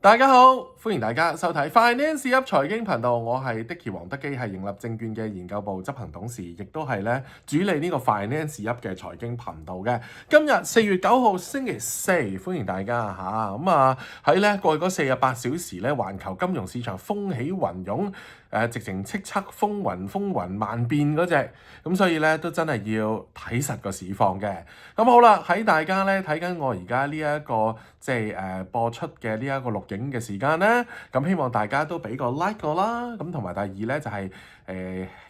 大家好，歡迎大家收睇 Finance Up 財經頻道，我係 Dicky 黃德基，係盈立證券嘅研究部執行董事，亦都係咧主理呢個 Finance Up 嘅財經頻道嘅。今日4月9號星期四，歡迎大家嚇。喺咧過去嗰48小時咧，環球金融市場風起雲湧。直情叱咤風雲萬變嗰隻，咁所以咧都真係要睇實個市況嘅。咁好啦，喺大家咧睇緊我而家呢一個播出嘅呢一個錄影嘅時間咧，咁希望大家都俾個 like 我啦。咁同埋第二咧就係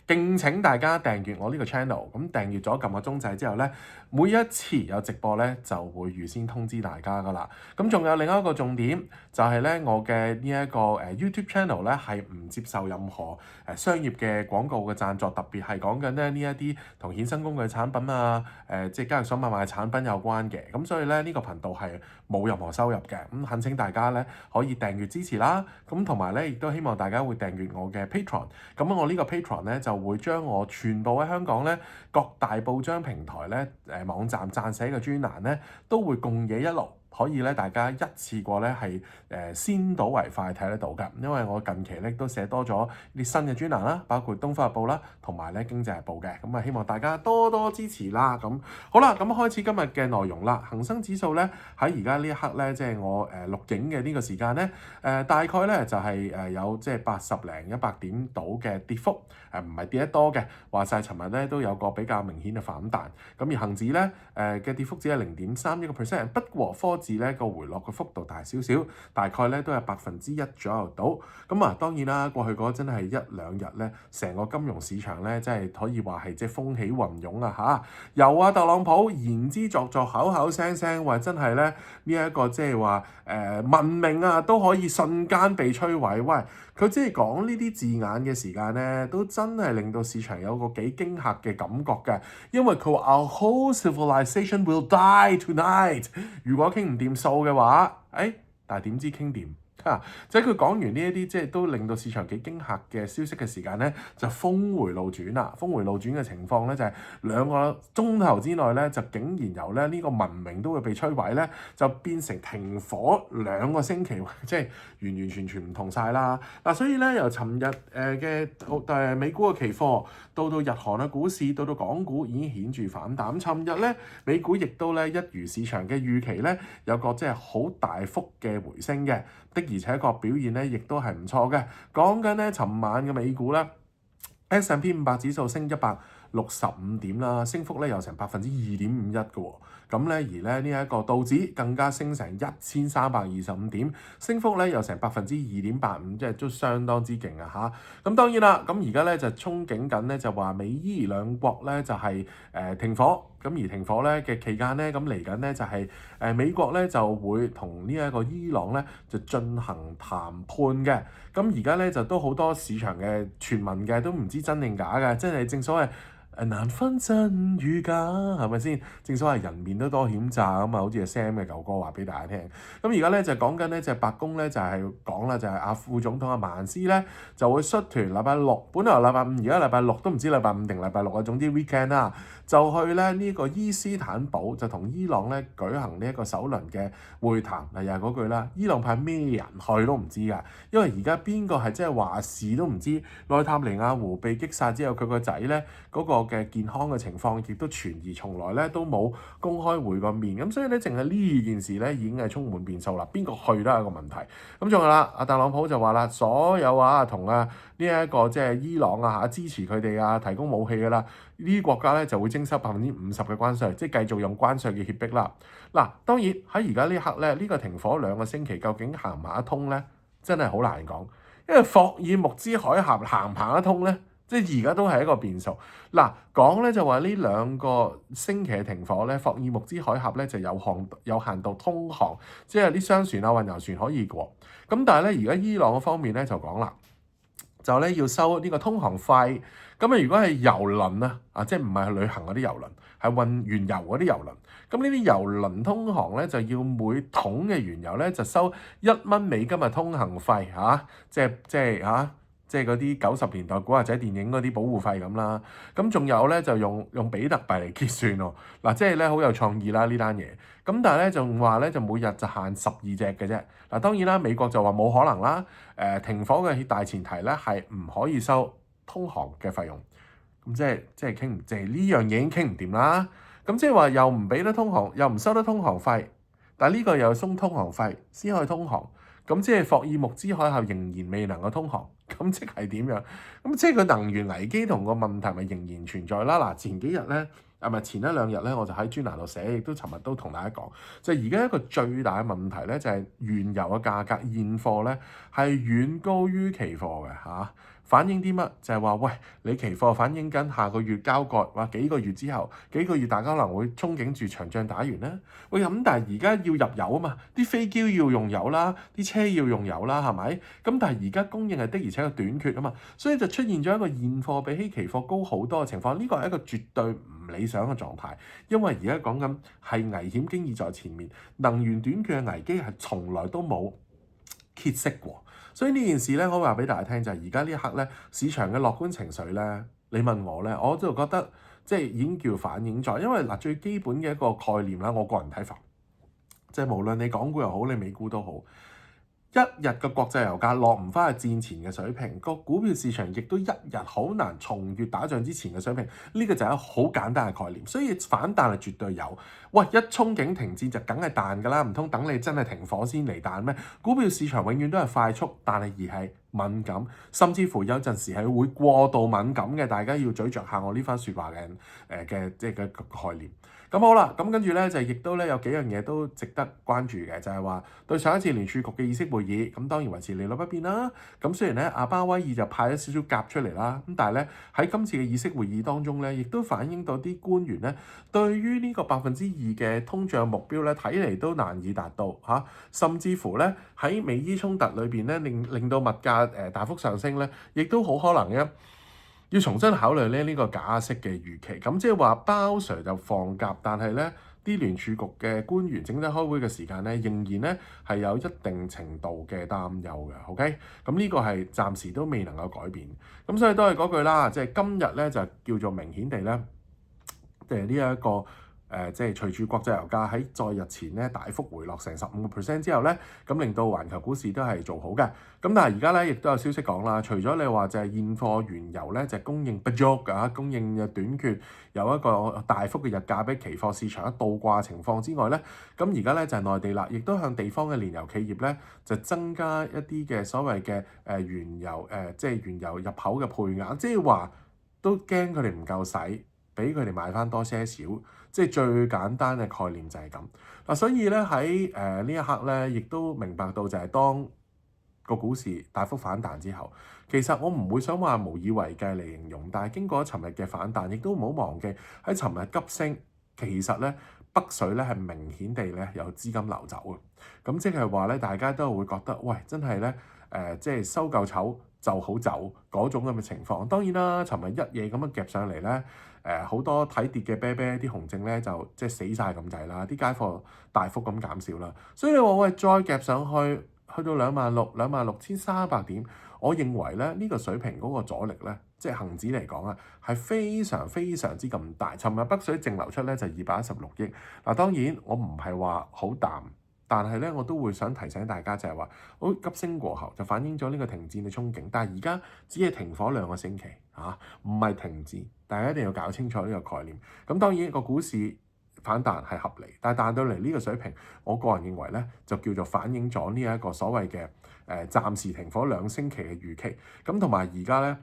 敬請大家訂閱我呢個 channel。咁訂閱咗撳個鐘掣之後咧，每一次有直播咧就會預先通知大家噶啦。咁仲有另一個重點就係咧，我嘅呢一個YouTube channel 咧係唔接受任何商業嘅廣告嘅贊助，特別係講緊咧呢一啲同衍生工具產品啊，即係交易所買賣產品有關嘅。咁所以咧呢個頻道係冇任何收入嘅。咁懇請大家咧可以訂閱支持啦。咁同埋咧亦都希望大家會訂閱我嘅 Patreon。咁我呢個 Patreon 咧就會將我全部喺香港咧各大報章平台咧網站撰寫嘅專欄咧都會共冶一爐。可以咧，大家一次過咧係先睹為快睇得到㗎，因為我近期咧都寫多咗啲新嘅專欄啦，包括《東方日報》啦，同埋咧《經濟日報》嘅，咁希望大家多多支持啦。咁好啦，咁開始今日嘅內容啦。恒生指數咧喺而家呢一刻咧，即係我錄影嘅呢個時間咧，大概咧就係有即係80零100點到嘅跌幅，唔係跌得多嘅。話晒尋日咧都有個比較明顯嘅反彈，咁而恒指咧嘅跌幅只係0.31%，不過科指咧個回落嘅幅度大少少，大概咧都係1%左右到。咁當然啦，過去嗰真係一兩日咧，成個金融市場咧真係可以話係即係風起雲湧啊嚇！由特朗普言之鑿鑿、口口聲聲話真係咧呢一個即係話文明啊都可以瞬間被摧毀。喂，佢即係講呢啲字眼嘅時間咧，都真係令到市場有個幾驚嚇嘅感覺嘅，因為佢話 Our whole civilization will die tonight。如果傾唔掂數嘅話，但係點知傾掂？即係佢講完呢一啲即係都令到市場幾驚嚇嘅消息嘅時間咧，就峰回路轉啦。峰回路轉嘅情況咧就係2個鐘頭之內咧，就竟然由咧呢個文明都會被摧毀咧，就變成停火2個星期，即係完全唔同晒啦。所以咧由尋日嘅美股嘅期貨到日韓嘅股市，到港股已經顯著反彈。尋日咧美股亦都咧一如市場嘅預期咧，有個即係好大幅嘅回升嘅。而且個表現咧，亦都係唔錯嘅。講緊咧，尋晚嘅美股咧 S&P 500指數升165點啦，升幅咧有成2.51%嘅喎。咁咧而咧呢一個道指更加升成1325點，升幅咧有成2.85%，即係都相當之勁啊嚇！咁當然啦，咁而家咧就憧憬緊咧就話美伊兩國咧就係停火。咁而停火咧嘅期間咧，咁嚟緊咧就係美國咧就會同呢一個伊朗咧就進行談判嘅。咁而家咧就都好多市場嘅傳聞嘅，都唔知真定假嘅，即係正所謂難分真與假，係咪先？正所謂人面都多險詐啊嘛，好似 Sam 嘅舊歌話俾大家聽。咁而家咧就講緊咧就白宮咧就係講啦，就係副總統曼斯咧就會率團禮拜六，本來禮拜五，而家禮拜六都唔知禮拜五定禮拜六啊，總之 weekend 啦，就去咧呢個伊斯坦堡就同伊朗咧舉行呢一個首輪嘅會談。又係嗰句啦，伊朗派咩人去都唔知㗎，因為而家邊個係即係話事都唔知。內塔尼亞胡被擊殺之後，佢個仔咧嗰個嘅健康嘅情況亦都存疑，從來咧都冇公開會過面，咁所以咧淨係呢件事咧已經係充滿變數啦。邊個去都係一個問題。咁仲有啦，特朗普就話啦，所有同呢一個即係伊朗支持佢哋提供武器㗎啦，呢啲國家咧就會徵收50%嘅關稅，即係繼續用關稅嘅脅迫啦。當然喺而家呢刻咧，呢個停火2個星期究竟行唔行得通咧，真係好難講，因為霍爾木茲海峽行唔行得通咧？即係而家都係一個變數。講咧就話呢2個星期嘅停火咧，霍爾木茲海峽咧就有限度通航，即係啲商船運油船可以過。咁但係咧而家伊朗方面咧就講啦，就咧要收呢個通航費。咁如果係油輪即係唔係去旅行嗰啲油輪，係運原油嗰啲油輪。咁呢啲油輪通航咧就要每桶嘅原油咧就收$1嘅通行費即係即係嗰啲90年代古惑仔電影嗰啲保護費咁啦。咁仲有咧就用比特幣嚟結算喎。嗱，即係咧好有創意啦呢單嘢。咁但係咧仲話咧就每日就限12隻嘅啫。嗱，當然啦，美國就話冇可能啦。停火嘅大前提咧係唔可以收通航嘅費用。咁即係傾唔即係呢樣嘢已經傾唔掂啦。咁即係話又唔俾得通航，又唔收得通航費，但係呢個又鬆通航費先可以通航。咁即係霍爾木茲海峽仍然未能夠通航，咁即係點樣？咁即係個能源危機同個問題咪仍然存在啦。嗱，前幾日咧，前一兩日咧，我就喺專欄度寫，亦都尋日都同大家講，就係而家一個最大嘅問題咧，就係原油嘅價格現貨咧係遠高於期貨嘅嚇。反映啲乜？就係話，喂，你期貨反映緊下個月交割，話幾個月之後，幾個月大家可能會憧憬住場仗打完啦。喂，咁但係而家要入油啊嘛，啲飛機要用油啦，啲車要用油啦，係咪？咁但係而家供應係的而且確短缺啊嘛，所以就出現咗一個現貨比起期貨高好多嘅情況。呢個係一個絕對唔理想嘅狀態，因為而家講緊係危險經已在前面，能源短缺嘅危機係從來都冇歇息過。所以呢件事咧，我話俾大家聽就係而家呢一刻咧，市場嘅樂觀情緒咧，你問我咧，我就覺得即係已經叫反映咗，因為嗱最基本嘅一個概念啦，我個人睇法，即係無論你港股又好，你美股都好，一日嘅國際油價落唔翻去戰前嘅水平，個股票市場亦都一日好難重越打仗之前嘅水平。呢個就係一個好簡單嘅概念，所以反彈係絕對有。喂，一憧憬停戰就梗係彈㗎啦，唔通等你真係停火先嚟彈咩？股票市場永遠都係快速，但係而係敏感，甚至乎有陣時係會過度敏感嘅。大家要咀嚼下我呢番説話嘅即係嘅概念。咁好啦，咁跟住咧就亦都咧有幾樣嘢都值得關注嘅，就係話對上一次聯儲局嘅議息會議，咁當然維持利率不變啦。咁雖然咧阿鮑威爾就派咗少少鴿出嚟啦，咁但係咧喺今次嘅議息會議當中咧，亦都反映到啲官員咧對於呢個2%嘅通脹目標咧睇嚟都難以達到嚇，甚至乎咧喺美伊衝突裏邊咧令到物價大幅上升咧，亦都好可能嘅。要重新考慮咧呢個加息嘅預期，咁即係話鮑 Sir 就放鴿，但係咧啲聯儲局嘅官員整體開會嘅時間咧，仍然咧係有一定程度嘅擔憂嘅。OK，咁呢個係暫時都未能夠改變，咁所以都係嗰句啦，即係今日咧就叫做明顯地咧，呢一個。即係隨住國際油價喺再日前咧大幅回落成15% 之後咧，咁令到環球股市都係做好嘅。咁但係而家咧亦都有消息講啦，除咗你話就係現貨原油咧就係供應不足㗎，供應嘅短缺，有一個大幅嘅日價俾期貨市場一倒掛情況之外咧，咁而家咧就係內地啦，亦都向地方嘅煉油企業咧就增加一啲嘅所謂嘅原油即係原油入口嘅配額，即係話都驚佢哋唔夠使，俾佢哋買翻多些少。即係最簡單嘅概念就係咁嗱，所以咧喺呢一刻咧，亦都明白到就係當個股市大幅反彈之後，其實我唔會想話無以為繼嚟形容，但係經過尋日嘅反彈，亦都唔好忘記喺尋日急升，其實咧北水咧係明顯地咧有資金流走嘅，咁即係話咧大家都會覺得喂真係咧即係收夠籌就好走嗰種咁嘅情況。當然啦，尋日一夜咁樣夾上嚟咧。好多睇跌嘅啤啤啲紅證咧就即係死晒咁滯啦，啲街貨大幅咁減少啦，所以你話喂再夾上去到26,300點，我認為咧呢個水平嗰個阻力咧，即係恆指嚟講啊，係非常非常之咁大。尋日北水淨流出咧就216億，嗱當然我唔係話好淡。但係咧，我都會想提醒大家就係話，好急升過後就反映咗呢個停戰嘅憧憬，但係而家只係停火2個星期嚇，唔係停戰，大家一定要搞清楚呢個概念。咁當然個股市反彈係合理，但係彈到嚟呢個水平，我個人認為咧就叫做反映咗呢一個所謂嘅暫時停火2星期嘅預期。咁同埋而家咧。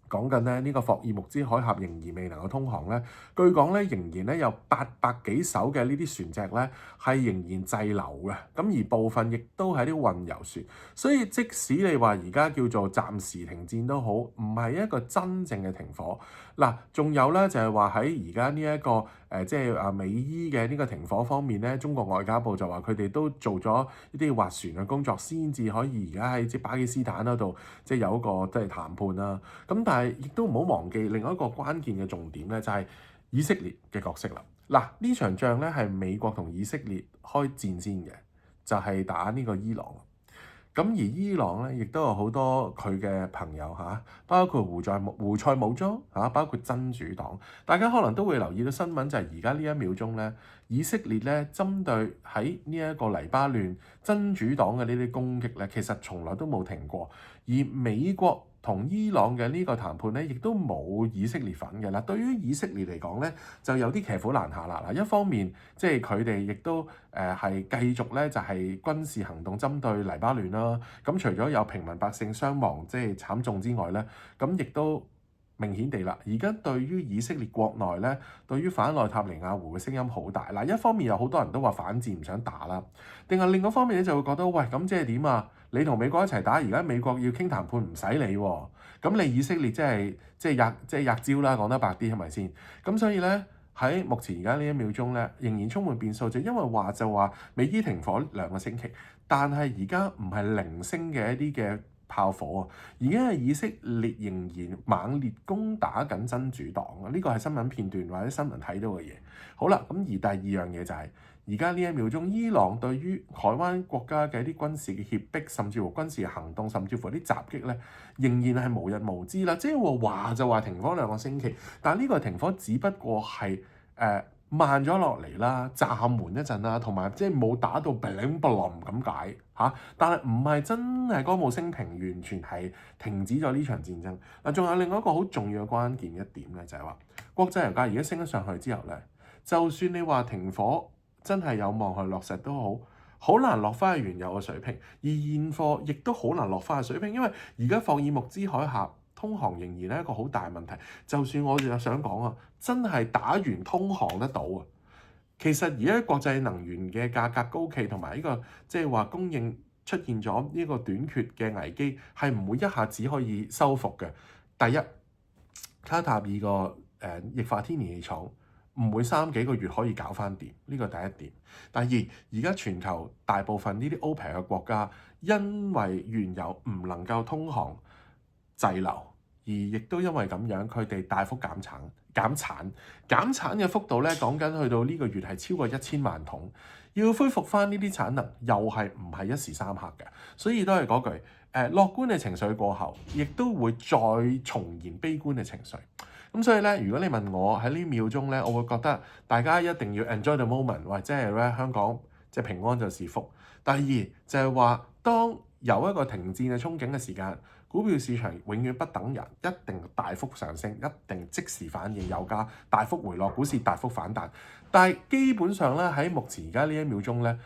講緊咧呢個霍爾木茲海峽仍然未能夠通航咧，據講咧仍然咧有800幾艘嘅呢啲船隻咧係仍然滯留嘅，咁而部分亦都係啲運油船，所以即使你話而家叫做暫時停戰都好，唔係一個真正嘅停火。嗱，仲有咧就係話喺而家呢一個即係美伊嘅呢個停火方面咧，中國外交部就話佢哋都做咗一啲斡旋嘅工作，先至可以而家喺即巴基斯坦嗰度即係有一個即係談判啦。咁但係亦都唔好忘記另外一個關鍵嘅重點咧，就係以色列嘅角色啦。嗱，呢場仗咧係美國同以色列開戰先嘅，就係打呢個伊朗。咁而伊朗咧，亦都有好多佢嘅朋友嚇，包括胡塞武裝嚇，包括真主黨。大家可能都會留意到新聞，就係而家呢一秒鐘咧，以色列咧針對喺呢一個黎巴嫩真主黨嘅呢啲攻擊咧，其實從來都冇停過。而美國同伊朗嘅呢個談判咧，亦都冇以色列份嘅啦。對於以色列嚟講咧，就有啲騎虎難下啦。嗱，一方面即係佢哋亦都係繼續咧就係軍事行動針對黎巴嫩啦。咁除咗有平民百姓傷亡即係慘重之外咧，咁亦都明顯地啦，而家對於以色列國內咧，對於反內塔尼亞胡嘅聲音好大。嗱，一方面有好多人都話反戰唔想打啦，定係另一方面咧就會覺得喂，咁即係點啊？你同美國一齊打，而家美國要傾談判唔使你喎，咁你以色列即係吔招啦，講得白啲係咪先？咁所以咧喺目前而家呢一秒鐘咧，仍然充滿變數，就因為話美伊停火2個星期，但係而家唔係零星嘅一啲嘅炮火啊！而家係以色列仍然猛烈攻打緊真主黨啊！呢個係新聞片段或者新聞睇到嘅嘢。好啦，咁而第二樣嘢就係而家呢一秒鐘，伊朗對於海灣國家嘅一啲軍事嘅脅迫，甚至乎軍事行動，甚至乎啲襲擊咧，仍然係無日無之啦。即係話就話停火2個星期，但係呢個停火只不過係慢咗落嚟啦，暫緩一陣啦，同埋即係冇打到 bling bling 咁解嚇，但係唔係真係歌舞升平，完全係停止咗呢場戰爭。嗱，仲有另外一個好重要嘅關鍵一點咧，就係話國際油價而家升咗上去之後咧，就算你話停火真係有望去落實都好，好難落翻去原有嘅水平，而現貨亦都好難落翻去水平，因為而家霍爾木茲海峽通航仍然係一個好大問題。就算我哋想講啊，真係打完通航得到啊，其實而家國際能源嘅價格高企，同埋呢個即係話供應出現咗呢個短缺嘅危機，係唔會一下子可以修復嘅。第一，卡塔爾個液化天然氣廠唔會3幾個月可以搞翻掂，呢個第一點。第二，而家全球大部分呢啲 OPEC 嘅國家，因為原油唔能夠通航滯留，而亦都因為咁樣，佢哋大幅減產嘅幅度咧，講緊去到呢個月係超過1000萬桶，要恢復翻呢啲產能，又係唔係一時三刻嘅，所以都係嗰句，樂觀嘅情緒過後，亦都會再重燃悲觀嘅情緒。咁所以咧，如果你問我喺呢秒鐘咧，我會覺得大家一定要 enjoy the moment，或者係咧香港即係平安就是福。第二就係話，當有一個停戰嘅憧憬嘅時間，股票市場永遠不等人，一定大幅上升，一定即時反應，油價大幅回落，股市大幅反彈。但係基本上咧，喺目前而家呢一秒鐘咧，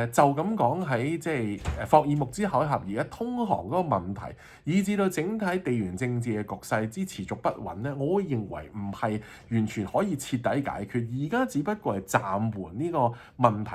就咁講喺即係霍爾木茲海峽而家通航嗰個問題，以至到整體地緣政治嘅局勢之持續不穩咧，我會認為唔係完全可以徹底解決，而家只不過係暫緩呢個問題，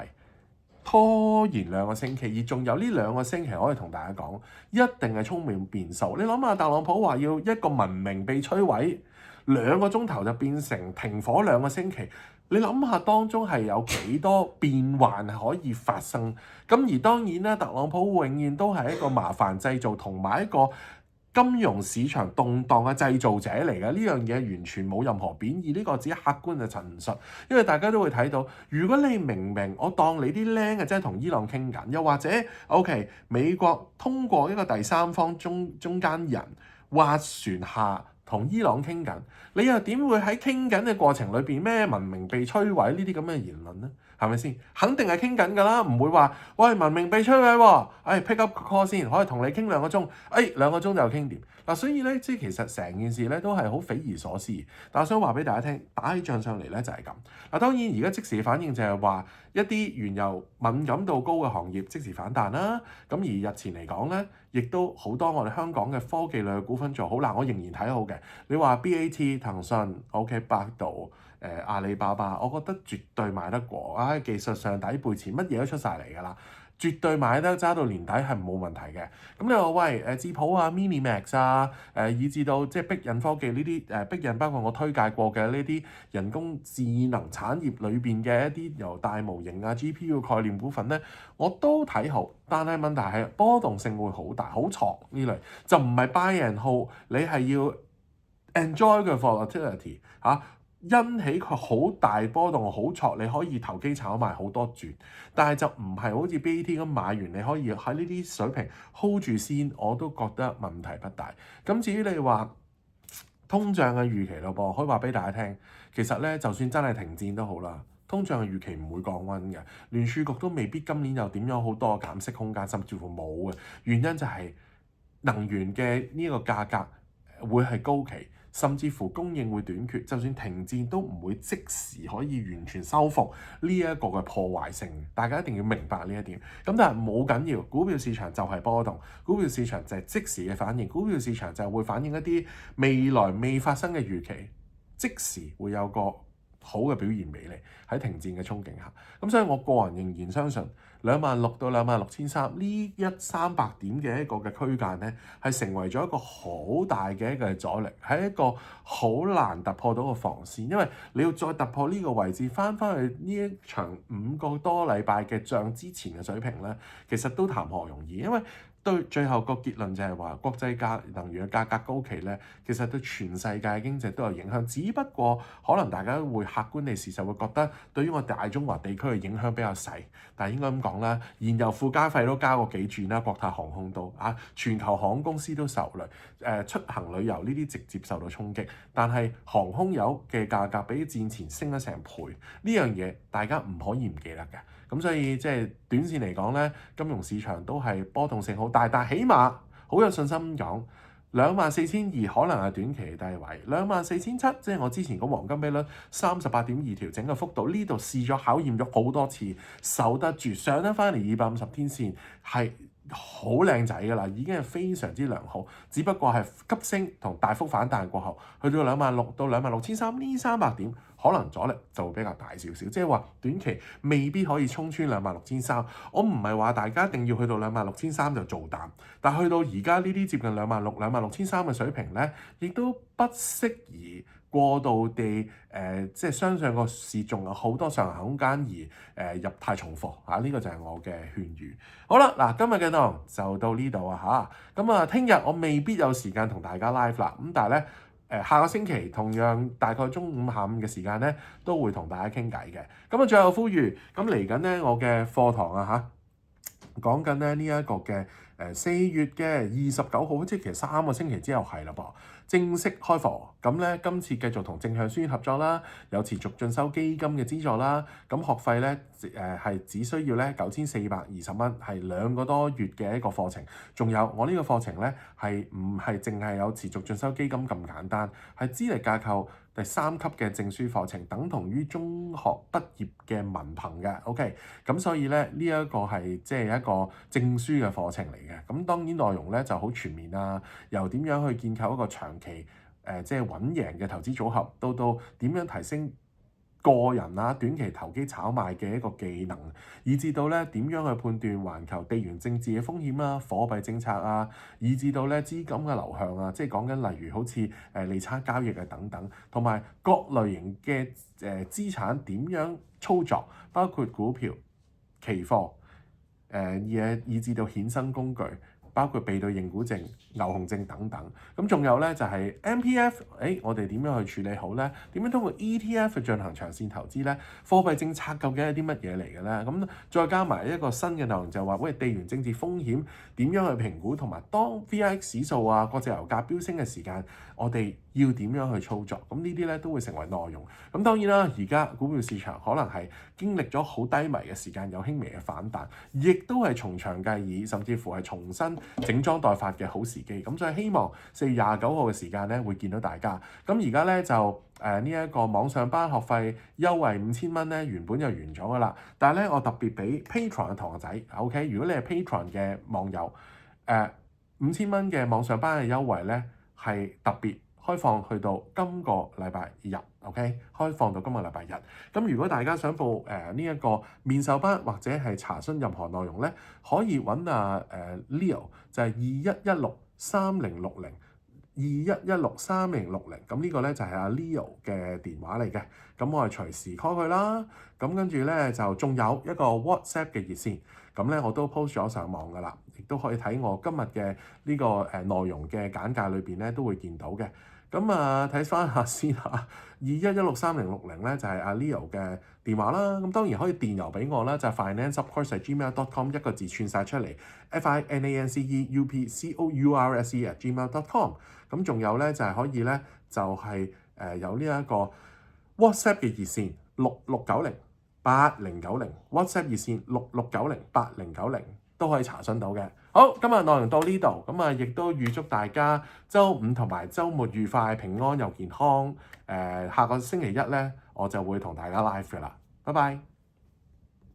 拖延2個星期，而仲有呢2個星期可以同大家講，一定係充滿變數。你諗下，特朗普話要一個文明被摧毀，2個鐘頭就變成停火2個星期。你諗下當中係有幾多變幻可以發生？咁而當然啦，特朗普永遠都係一個麻煩製造同埋一個金融市場動盪嘅製造者嚟嘅。呢樣嘢完全冇任何貶義，呢個只係客觀嘅陳述。因為大家都會睇到，如果你明明我當你啲僆嘅真係同伊朗傾緊，又或者 OK 美國通過一個第三方中間人斡旋下同伊朗傾緊，你又點會喺傾緊嘅過程裏邊咩文明被摧毀呢啲咁嘅言論呢？係咪先？肯定係傾緊㗎啦，唔會話喂文明被摧毀喎，pick up call 先，可以同你傾2個鐘，2個鐘就傾掂嗱。所以咧，即係其實成件事咧都係好匪夷所思。但我想話俾大家聽，打起仗上嚟咧就係咁嗱。當然而家即時嘅反應就係話一啲原油敏感度高嘅行業即時反彈啦。咁而日前嚟講咧，亦都好多我哋香港嘅科技類嘅股份做好嗱，我仍然睇好嘅。你話 BAT、騰訊、OK、百度、阿里巴巴，我覺得絕對買得過。技術上底背馳乜嘢都出晒嚟㗎啦，絕對買得揸到年底係冇問題嘅。咁你話喂智譜啊、Minimax 啊、以至到即係逼印科技呢啲逼印，包括我推介過嘅呢啲人工智能產業裏邊嘅一啲由大模型啊、GPU 概念股份咧，我都睇好。但係問題係波動性會好大、好挫呢類，就唔係 buy and hold，你係要 enjoy 嘅 volatility 嚇。因起佢好大波動好挫，你可以投機炒賣好多轉，但係就唔係好似 BAT 咁買完你可以喺呢啲水平 hold 住先，我都覺得問題不大。咁至於你話通脹嘅預期咯噃，可以話俾大家聽，其實咧就算真係停戰都好啦，通脹嘅預期唔會降溫嘅，聯儲局都未必今年有點樣好多減息空間，甚至乎冇嘅。原因就係能源嘅呢個價格會係高企。甚至乎供應會短缺，就算停戰都唔會即時可以完全修復呢一個嘅破壞性。大家一定要明白呢一點。咁但係冇緊要，股票市場就係波動，股票市場就係即時嘅反應，股票市場就係會反映一啲未來未發生嘅預期，即時會有個好嘅表現俾你喺停戰嘅憧憬下。咁所以我個人仍然相信26,000到26,300呢100-300點嘅一個嘅區間咧，係成為咗一個好大嘅一個阻力，係一個好難突破到嘅防線。因為你要再突破呢個位置，翻去呢一場5個多禮拜嘅仗之前嘅水平咧，其實都談何容易。因為對最後個結論就係話，國際能源嘅價格高企咧，其實對全世界嘅經濟都有影響。只不過可能大家會客觀地事實會覺得，對於我大中華地區嘅影響比較細。但係應該咁講啦，燃油附加費都加過幾轉啦，國泰航空都全球航空公司都受累。出行旅遊呢啲直接受到衝擊，但係航空油嘅價格比戰前升咗成倍，呢樣嘢大家唔可以唔記得嘅。咁所以即係短線嚟講咧，金融市場都係波動性好大，但係起碼好有信心講，24,200可能係短期低位，24,700即係我之前個黃金比率38.2調整嘅幅度，呢度試咗考驗咗好多次，守得住，上得翻嚟250天線係好靚仔㗎啦，已經係非常之良好。只不過係急升同大幅反彈過後，去到26,000到26,300呢300點，可能阻力就會比較大少少。即係話短期未必可以衝穿26,300。我唔係話大家一定要去到26,300就做淡，但去到而家呢啲接近26,000、26,300嘅水平咧，亦都不適宜過度地即係相信個市仲有好多上行空間而入太重貨呢個就係我嘅勸喻。好啦，嗱今日嘅內容就到呢度咁啊，聽日我未必有時間同大家 live 啦，咁但係咧下個星期同樣大概中午下午嘅時間咧，都會同大家傾偈嘅。咁啊，最後呼籲咁嚟緊咧，我嘅課堂講緊咧呢一個嘅4月嘅29號，即係其實3個星期之後係啦噃，正式開課。咁咧今次繼續同正向書院合作啦，有持續進修基金嘅資助啦。咁學費咧係只需要咧9,420蚊，係2個多月嘅一個課程。仲有我呢個課程咧係唔係淨係有持續進修基金咁簡單，係資歷架構第3級嘅證書課程，等同於中學畢業嘅文憑嘅。OK， 咁所以咧呢一個係即係一個證書嘅課程嚟嘅。咁當然內容咧就好全面啦，由點樣去建構一個長期即係穩贏嘅投資組合，到點樣提升個人短期投機炒賣嘅一個技能，以至到咧點樣去判斷環球地緣政治嘅風險貨幣政策以至到咧資金嘅流向即係講緊例如好似利差交易等等，同埋各類型嘅資產點樣操作，包括股票、期貨以至到衍生工具，包括備兌認股證、牛熊證等等。咁仲有咧就係 MPF， 我哋點樣去處理好咧？點樣通過 ETF 去進行長線投資咧？貨幣政策究竟係啲乜嘢嚟嘅咧？咁再加埋一個新嘅內容就係話，地緣政治風險點樣去評估，同埋當 VIX 指數國際油價飆升嘅時間，我哋要點樣去操作？咁呢啲咧都會成為內容。咁當然啦，而家股票市場可能係經歷咗好低迷嘅時間，有輕微嘅反彈，亦都係從長計議，甚至乎係重新整裝待發嘅好時機。咁所以希望4月29號嘅時間咧會見到大家。咁而家咧就呢一個網上班學費優惠5,000蚊咧，原本就完咗噶啦。但係咧我特別俾 Patreon 嘅同學仔 ，OK， 如果你係 Patreon 嘅網友，5,000蚊嘅網上班嘅優惠咧係特別開放去到今個禮拜日 ，OK， 開放到今個禮拜日。咁如果大家想報呢一個面授班或者係查詢任何內容咧，可以揾Leo，就係21163060。21163060，咁呢個咧就係阿 Leo 嘅電話嚟嘅，咁我係隨時 call 佢啦。咁跟住咧就仲有一個 WhatsApp 嘅熱線，咁咧我都 post 咗上網噶啦，亦都可以睇我今日嘅呢個內容嘅簡介裏邊咧都會見到嘅。咁睇翻下先嚇，21163060咧就係阿 Leo 嘅電話啦。咁當然可以電郵俾我啦，就係 financeupcourse@gmail.com 一個字串晒出嚟 financeupcourse@gmail.com。咁仲有咧就係可以咧就係有呢一個 WhatsApp 嘅熱線66908090 WhatsApp 熱線66908090都可以查詢到嘅。好，今日內容到呢度，亦都預祝大家週五同埋週末愉快、平安又健康。下個星期一咧，我就會同大家 live 嘅啦，拜拜。